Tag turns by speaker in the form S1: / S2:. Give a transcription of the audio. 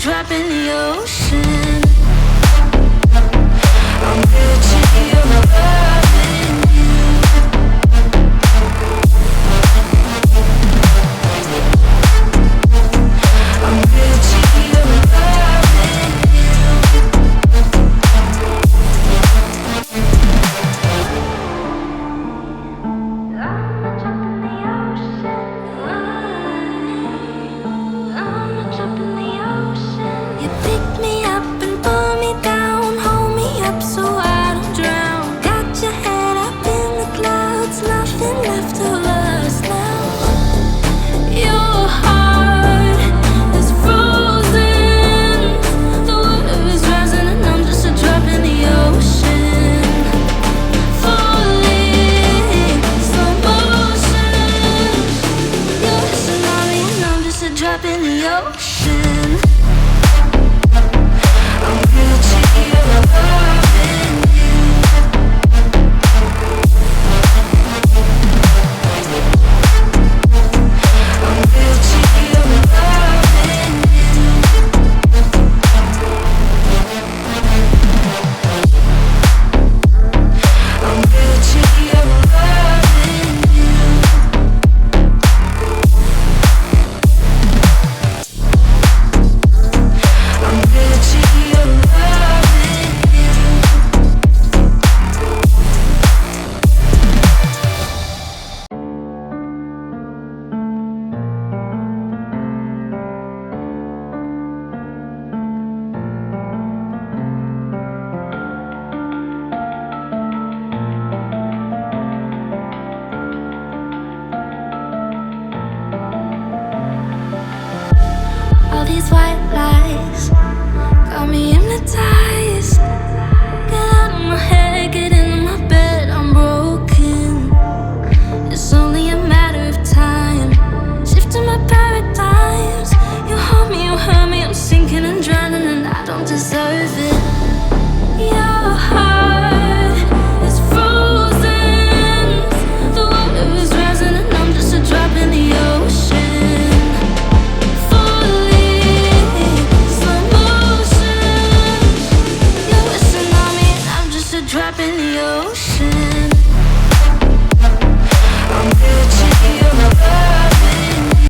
S1: drop in the ocean. I'm guilty of loving you. I'm guilty of loving you. I'm a drop in the ocean. I'm a drop in the ocean. You pick me up and pull me down, hold me up so I don't drown. Got your head up in the clouds, nothing left of us now. Your heart is frozen, the water is rising and I'm just a drop in the ocean. Falling, slow motion. You're a tsunami and I'm just a drop in the ocean. I'm guilty of loving you. I'm guilty of loving you. I'm guilty of loving you. I'm guilty of loving you. All these white lies got me hypnotized. Get out of my head, get into my bed, I'm broken. It's only a matter of time, shifting my paradigms. You hold me, you hurt me, I'm sinking and drowning and I don't deserve it. Your heart is frozen, the water is rising and I'm just a drop in the ocean. Falling, slow motion. You're a tsunami and I'm just a drop in the ocean.